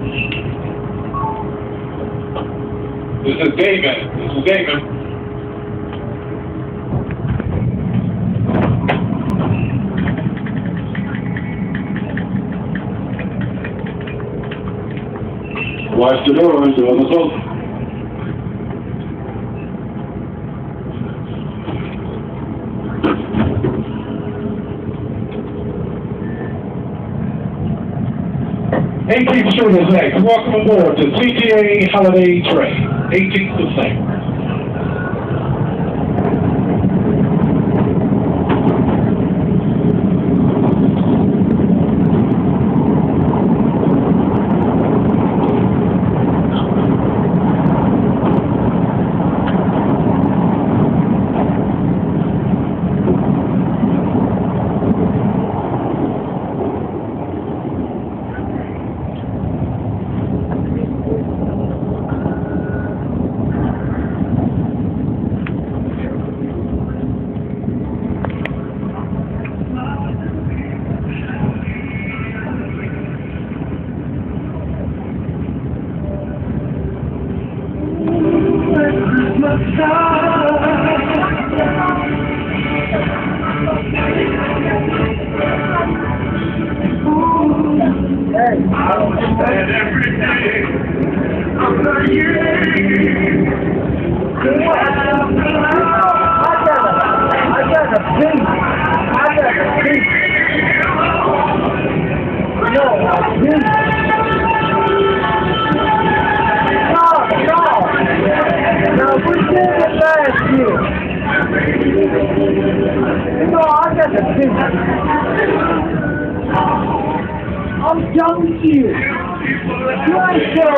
This is Damon. This is Damon. Watch the doors, they're on the phone. Eighteenth Street is next. Welcome aboard the CTA Holiday Train. 18th. And every day of the year, I got a pink. No, a pink. No. Now, we did it last year. I got a pink. I'm done with you. You ain't sure.